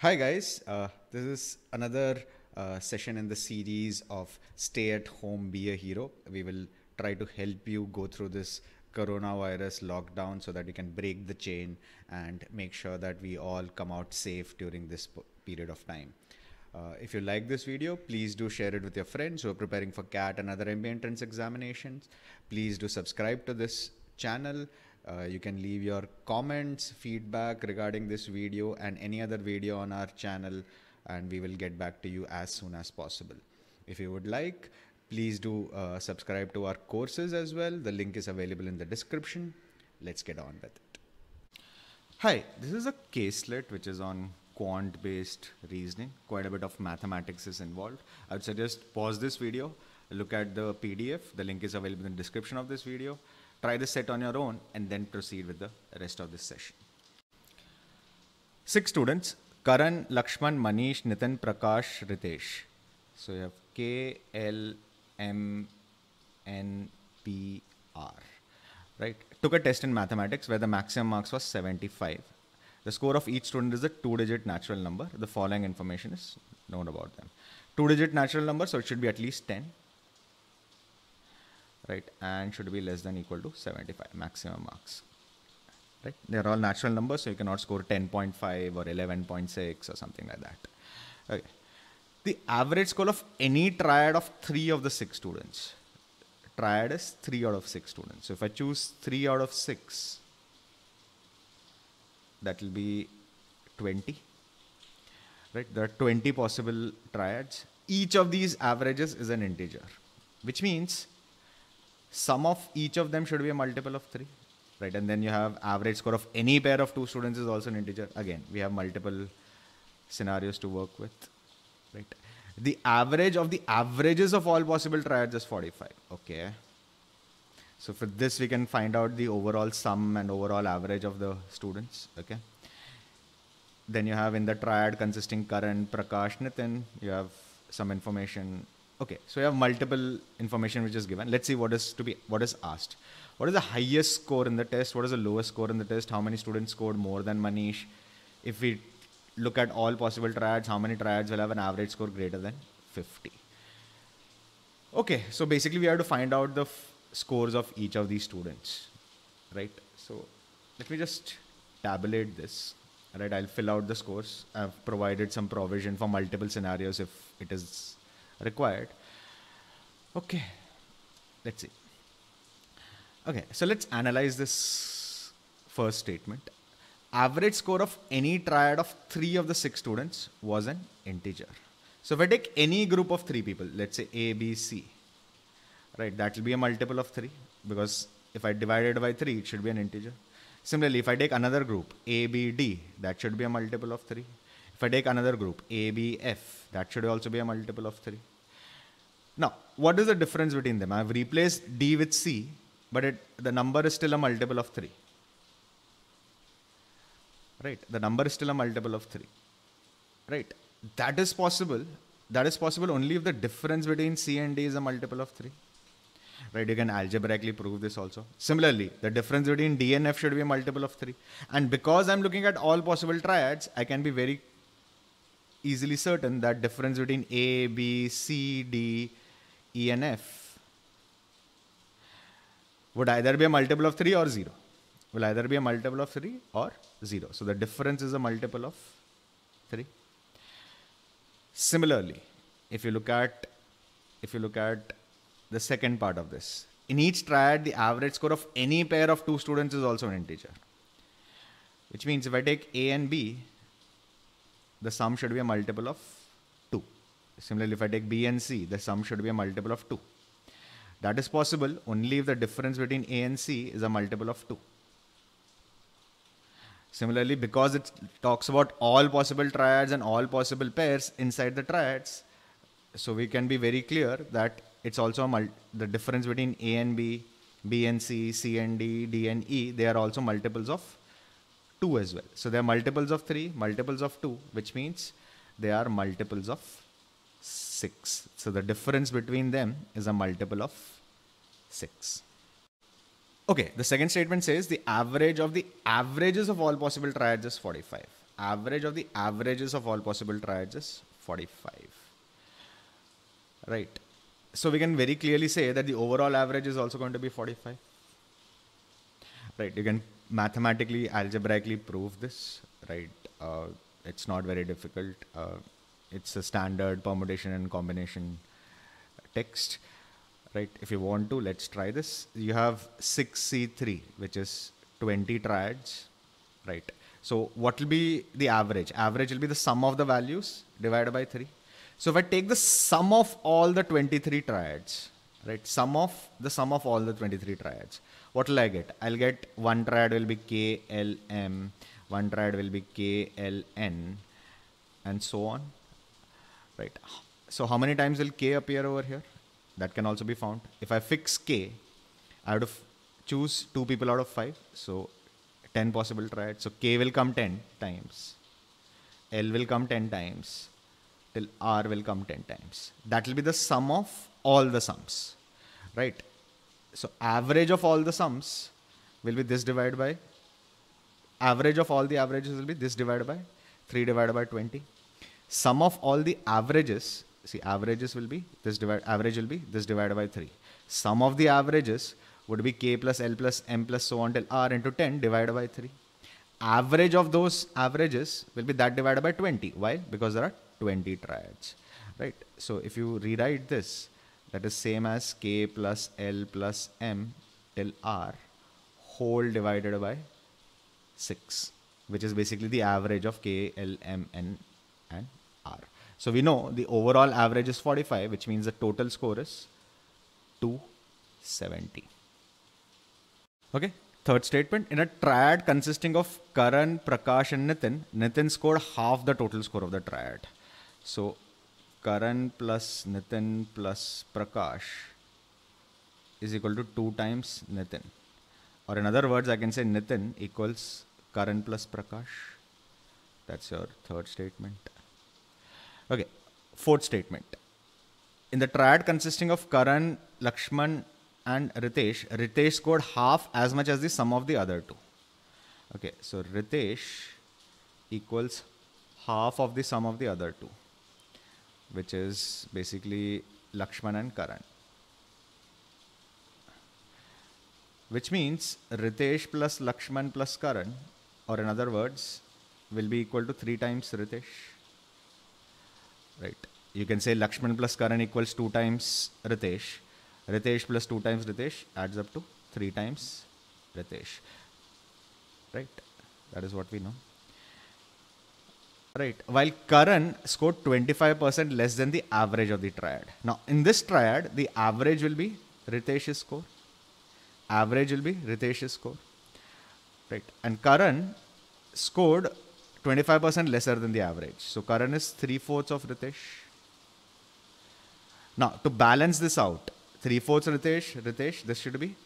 Hi guys, this is another session in the series of Stay at Home, Be a Hero. We will try to help you go through this coronavirus lockdown so that you can break the chain and make sure that we all come out safe during this period of time. If you like this video, please do share it with your friends who are preparing for CAT and other MBA entrance examinations. Please do subscribe to this channel. You can leave your comments, feedback regarding this video and any other video on our channel, and we will get back to you as soon as possible. If you would like, please do subscribe to our courses as well. The link is available in the description. Let's get on with it. Hi, this is a caselet which is on quant-based reasoning. Quite a bit of mathematics is involved. I would suggest pause this video, look at the PDF. The link is available in the description of this video. Try this set on your own and then proceed with the rest of this session. 6 students: Karan, Lakshman, Manish, Nitin, Prakash, Ritesh. So you have K, L, M, N, P, R. Right? Took a test in mathematics where the maximum marks was 75. The score of each student is a 2-digit natural number. The following information is known about them. 2-digit natural number, so it should be at least 10. Right, and should be less than equal to 75 maximum marks. Right, they're all natural numbers, so you cannot score 10.5 or 11.6 or something like that. Okay, the average score of any triad of 3 of the 6 students. Triad is 3 out of 6 students. So if I choose 3 out of 6, that will be 20. Right, there are 20 possible triads. Each of these averages is an integer, which means sum of each of them should be a multiple of 3, right? And then you have average score of any pair of 2 students is also an integer. Again, we have multiple scenarios to work with, right? The average of the averages of all possible triads is 45, okay? So for this, we can find out the overall sum and overall average of the students, okay? Then you have in the triad consisting Karan, Prakash, Nitin, you have some information. Okay, so you have multiple information which is given. Let's see what is asked. What is the highest score in the test? What is the lowest score in the test? How many students scored more than Manish? If we look at all possible triads, how many triads will have an average score greater than 50? Okay, so basically we have to find out the scores of each of these students, right? So let me just tabulate this, right? I'll fill out the scores. I've provided some provision for multiple scenarios if it is required. Okay, let's see. Okay, so let's analyze this first statement. Average score of any triad of 3 of the 6 students was an integer. So if I take any group of 3 people, let's say A, B, C, right, that will be a multiple of 3 because if I divide it by 3, it should be an integer. Similarly, if I take another group, A, B, D, that should be a multiple of 3. If I take another group, A, B, F, that should also be a multiple of 3. Now, what is the difference between them? I have replaced D with C, but the number is still a multiple of 3. Right? The number is still a multiple of 3. Right? That is possible. That is possible only if the difference between C and D is a multiple of 3. Right? You can algebraically prove this also. Similarly, the difference between D and F should be a multiple of 3. And because I'm looking at all possible triads, I can be very easily certain that difference between A, B, C, D, E and F would either be a multiple of 3 or 0. Will either be a multiple of 3 or 0. So the difference is a multiple of 3. Similarly, if you look at the second part of this, in each triad, the average score of any pair of 2 students is also an integer. Which means if I take A and B, the sum should be a multiple of 2. Similarly, if I take B and C, the sum should be a multiple of 2. That is possible only if the difference between A and C is a multiple of 2. Similarly, because it talks about all possible triads and all possible pairs inside the triads, so we can be very clear that it's also the difference between A and B, B and C, C and D, D and E, they are also multiples of 2 as well. So they are multiples of 3, multiples of 2, which means they are multiples of 6. So the difference between them is a multiple of 6. Okay, the second statement says the average of the averages of all possible triads is 45. average of the averages of all possible triads is 45. Right. So we can very clearly say that the overall average is also going to be 45. Right. You can mathematically, algebraically prove this. Right. It's not very difficult. It's a standard permutation and combination text. Right. If you want to, let's try this. You have 6C3, which is 20 triads. Right. So what will be the average? Average will be the sum of the values divided by 3. So if I take the sum of all the 23 triads, right, sum of all the 23 triads, what will I get? I'll get one triad will be KLM, one triad will be KLN, and so on, right? So how many times will K appear over here? That can also be found. If I fix K, I have to choose 2 people out of 5, so 10 possible triads. So K will come 10 times, L will come 10 times, till R will come 10 times. That will be the sum of all the sums, right? So average of all the sums will be this divided by, average of all the averages will be this divided by 3 divided by 20. Sum of all the averages, see averages will be this average will be this divided by 3. Sum of the averages would be K plus L plus M plus so on till R into 10 divided by 3. Average of those averages will be that divided by 20. Why? Because there are 20 triads, right? So if you rewrite this, that is same as K plus L plus M till R whole divided by 6, which is basically the average of K, L, M, N and R. So we know the overall average is 45, which means the total score is 270. Okay. Third statement, in a triad consisting of Karan, Prakash and Nitin scored half the total score of the triad. So Karan plus Nitin plus Prakash is equal to 2 times Nitin. Or in other words, I can say Nitin equals Karan plus Prakash. That's your third statement. Okay, fourth statement. In the triad consisting of Karan, Lakshman and Ritesh scored half as much as the sum of the other two. Okay, so Ritesh equals half of the sum of the other two, which is basically Lakshman and Karan. Which means Ritesh plus Lakshman plus Karan, or in other words, will be equal to 3 times Ritesh. Right. You can say Lakshman plus Karan equals 2 times Ritesh. Ritesh plus 2 times Ritesh adds up to 3 times Ritesh. Right. That is what we know. Right. While Karan scored 25% less than the average of the triad. Now, in this triad, the average will be Ritesh's score. Average will be Ritesh's score. Right. And Karan scored 25% lesser than the average. So Karan is 3/4 of Ritesh. Now, to balance this out, 3/4 Ritesh, this should be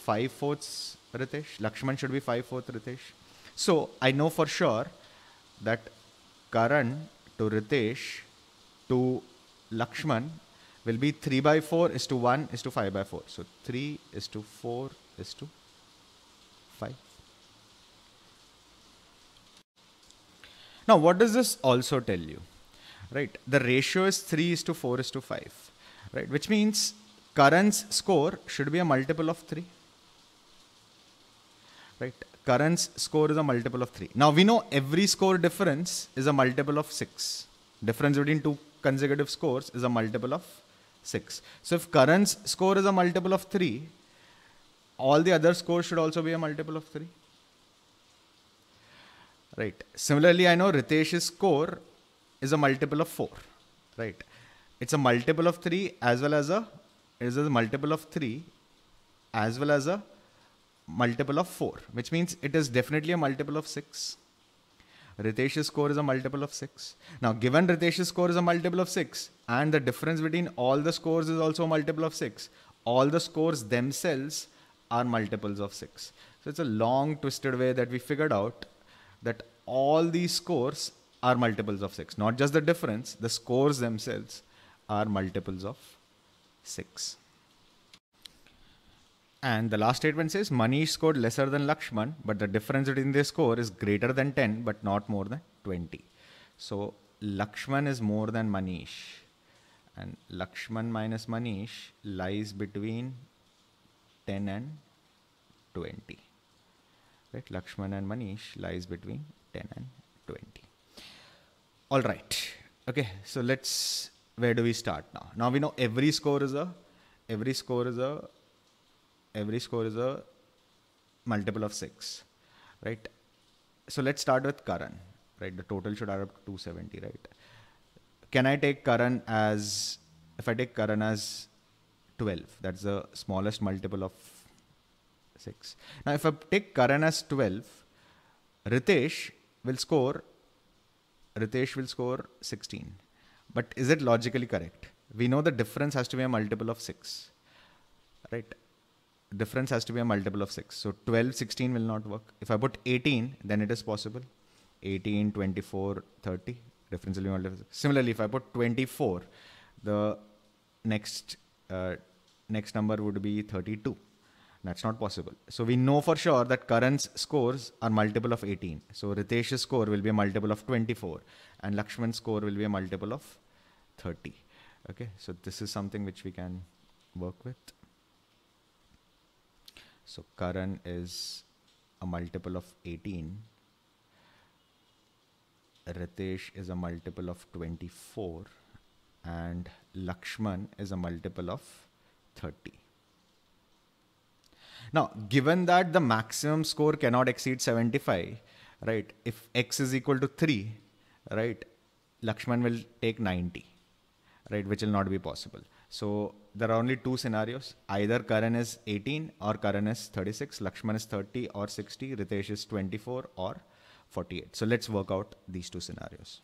5/4 Ritesh. Lakshman should be 5/4 Ritesh. So I know for sure that Karan to Ritesh to Lakshman will be 3/4 is to 1 is to 5/4. So 3 is to 4 is to 5. Now, what does this also tell you? Right, the ratio is 3 is to 4 is to 5. Right, which means Karan's score should be a multiple of 3. Right, Karan's score is a multiple of 3. Now we know every score difference is a multiple of 6. Difference between two consecutive scores is a multiple of 6. So if Karan's score is a multiple of 3, all the other scores should also be a multiple of 3. Right. Similarly, I know Ritesh's score is a multiple of 4. Right. It's a multiple of 3 as well as a multiple of 3 as well as a multiple of 4, which means it is definitely a multiple of 6. Ritesh's score is a multiple of 6. Now, given Ritesh's score is a multiple of 6 and the difference between all the scores is also a multiple of 6, all the scores themselves are multiples of 6. So it's a long twisted way that we figured out that all these scores are multiples of 6. Not just the difference, the scores themselves are multiples of 6. And the last statement says Manish scored lesser than Lakshman, but the difference between their score is greater than 10, but not more than 20. So Lakshman is more than Manish. And Lakshman minus Manish lies between 10 and 20. Right? Lakshman and Manish lies between 10 and 20. All right. Okay. So where do we start now? Now we know every score is a multiple of 6, right? So let's start with Karan, right? The total should add up to 270, right? Can I take Karan as, if I take Karan as 12, that's the smallest multiple of 6. Now, if I take Karan as 12, Ritesh will score 16. But is it logically correct? We know the difference has to be a multiple of 6, right? Difference has to be a multiple of 6. So 12, 16 will not work. If I put 18, then it is possible. 18, 24, 30. Difference will be multiple of 6. Similarly, if I put 24, the next number would be 32. That's not possible. So we know for sure that Karan's scores are multiple of 18. So Ritesh's score will be a multiple of 24. And Lakshman's score will be a multiple of 30. Okay, so this is something which we can work with. So Karan is a multiple of 18. Ritesh is a multiple of 24. And Lakshman is a multiple of 30. Now, given that the maximum score cannot exceed 75, right? If x is equal to 3, right? Lakshman will take 90, right? Which will not be possible. So there are only two scenarios. Either Karan is 18 or Karan is 36. Lakshman is 30 or 60. Ritesh is 24 or 48. So let's work out these two scenarios.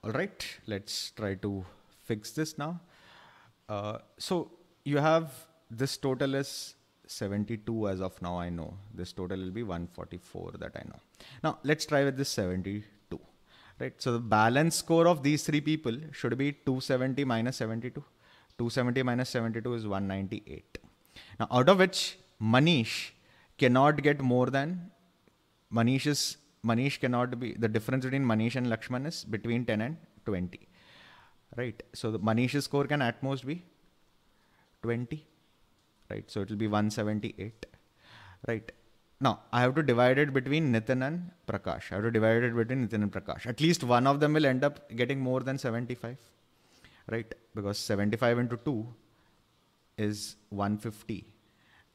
All right, let's try to fix this now. So you have this total is 72 as of now, I know. This total will be 144 that I know. Now let's try with this 72, right? So the balance score of these three people should be 270 minus 72. 270 minus 72 is 198. Now out of which Manish cannot get more than, Manish cannot be, the difference between Manish and Lakshman is between 10 and 20, right? So the Manish's score can at most be 20. Right, so it will be 178, right? Now, I have to divide it between Nitin and Prakash. At least one of them will end up getting more than 75, right? Because 75 into 2 is 150.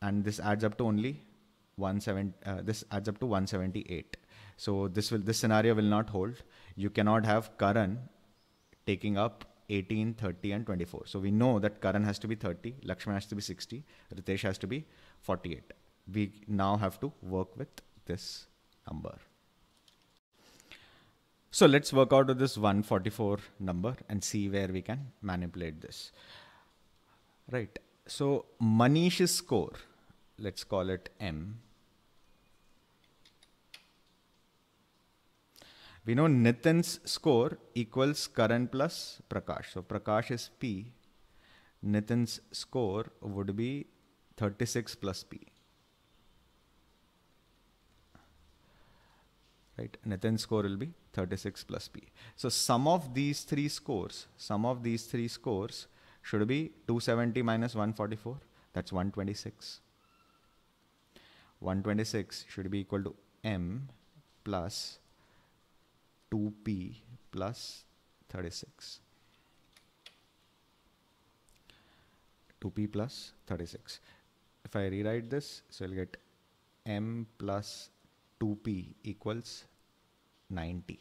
And this adds up to only 178. So this scenario will not hold. You cannot have Karan taking up 18, 30 and 24. So we know that Karan has to be 30, Lakshman has to be 60, Ritesh has to be 48. We now have to work with this number. So let's work out with this 144 number and see where we can manipulate this. Right. So Manish's score, let's call it M. We know Nitin's score equals Karan plus Prakash. So Prakash is P. Nitin's score would be 36 plus P. Right? Nitin's score will be 36 plus P. So sum of these three scores should be 270 minus 144. That's 126. 126 should be equal to M plus 2p plus 36. 2p plus 36. If I rewrite this, so I'll get m plus 2p equals 90.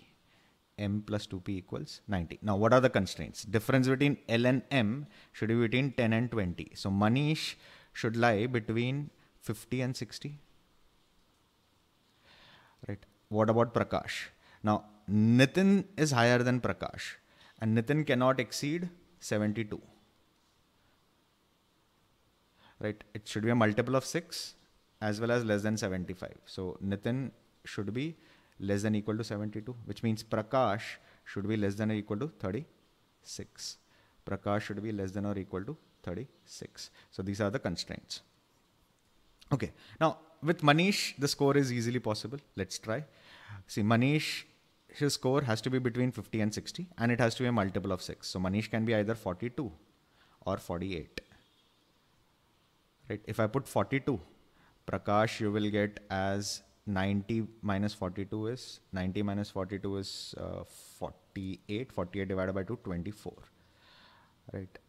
M plus 2p equals 90. Now, what are the constraints? Difference between L and M should be between 10 and 20. So Manish should lie between 50 and 60. Right. What about Prakash? Now, Nitin is higher than Prakash and Nitin cannot exceed 72. Right? It should be a multiple of 6 as well as less than 75. So Nitin should be less than or equal to 72, which means Prakash should be less than or equal to 36. Prakash should be less than or equal to 36. So these are the constraints. Okay, now with Manish, the score is easily possible. Let's try. See, Manish, his score has to be between 50 and 60, and it has to be a multiple of 6. So Manish can be either 42 or 48. Right? If I put 42, Prakash, you will get as 90 minus 42 is 90 minus 42 is 48. 48 divided by 2, 24. Right?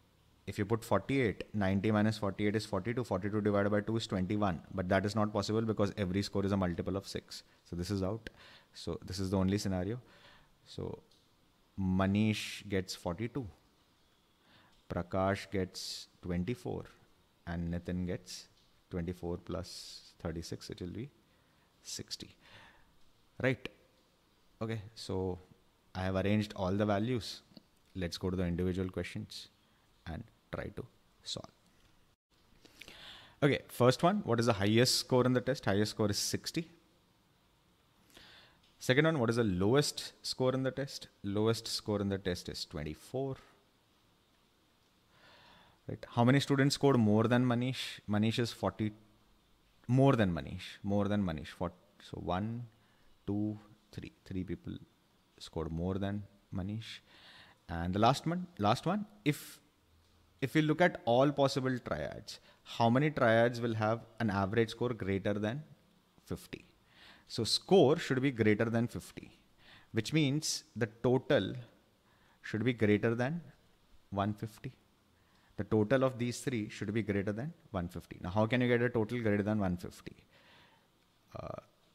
If you put 48, 90 minus 48 is 42. 42 divided by 2 is 21. But that is not possible because every score is a multiple of 6. So this is out. So this is the only scenario. So Manish gets 42. Prakash gets 24. And Nitin gets 24 plus 36. It will be 60. Right. Okay. So I have arranged all the values. Let's go to the individual questions and try to solve. Okay, first one, what is the highest score in the test? Highest score is 60. Second one, what is the lowest score in the test? Lowest score in the test is 24. Right. How many students scored more than Manish? Manish is 40. More than Manish. More than Manish. So 1, 2, 3. 3 people scored more than Manish. And the last one, if we look at all possible triads, how many triads will have an average score greater than 50? So score should be greater than 50, which means the total should be greater than 150. The total of these three should be greater than 150. Now, how can you get a total greater than 150?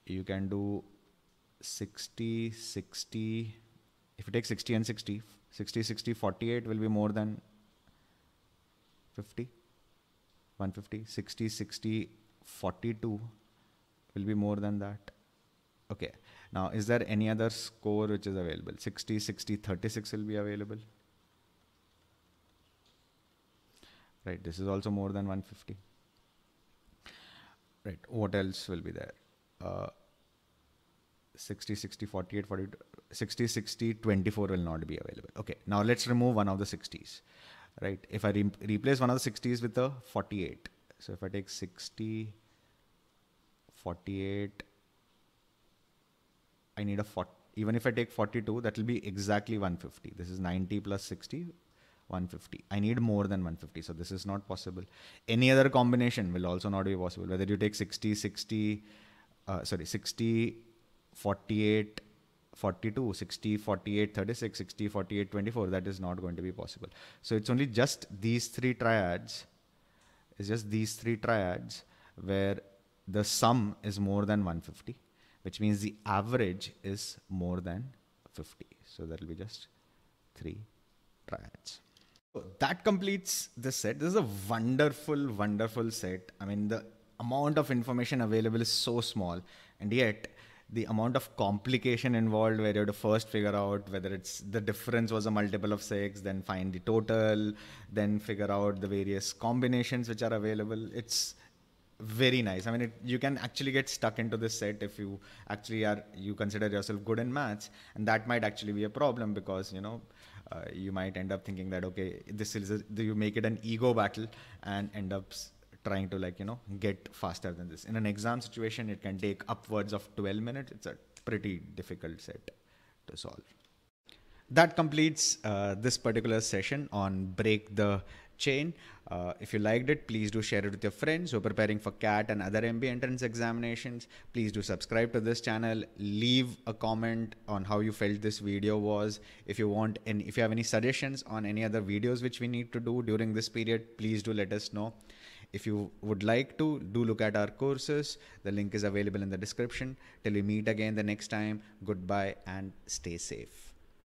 You can do 60, 60. If you take 60 and 60, 60, 60, 48 will be more than 50, 150, 60, 60, 42 will be more than that. Okay. Now, is there any other score which is available? 60, 60, 36 will be available. Right. This is also more than 150. Right. What else will be there? 60, 60, 48, 42, 60, 60, 24 will not be available. Okay. Now let's remove one of the 60s. Right. If I replace one of the 60s with a 48. So if I take 60, 48, I need a 40. Even if I take 42, that will be exactly 150. This is 90 plus 60, 150. I need more than 150. So this is not possible. Any other combination will also not be possible. Whether you take 60, 60, 60, 48, 42, 60, 48, 36, 60, 48, 24. That is not going to be possible. So it's only just these three triads. It's just these three triads where the sum is more than 150, which means the average is more than 50. So that will be just three triads. So that completes this set. This is a wonderful, wonderful set. I mean, the amount of information available is so small, and yet the amount of complication involved where you have to first figure out whether it's the difference was a multiple of 6, then find the total, then figure out the various combinations which are available. It's very nice. I mean, you can actually get stuck into this set if you actually you consider yourself good in maths, and that might actually be a problem because, you might end up thinking that, okay, this is you make it an ego battle and end up trying to get faster than this. In an exam situation, it can take upwards of 12 minutes. It's a pretty difficult set to solve. That completes this particular session on Break the Chain. If you liked it, please do share it with your friends who are preparing for CAT and other MBA entrance examinations. Please do subscribe to this channel. Leave a comment on how you felt this video was. If you want, and if you have any suggestions on any other videos which we need to do during this period, please do let us know. If you would like to, do look at our courses. The link is available in the description. Till we meet again the next time, goodbye and stay safe.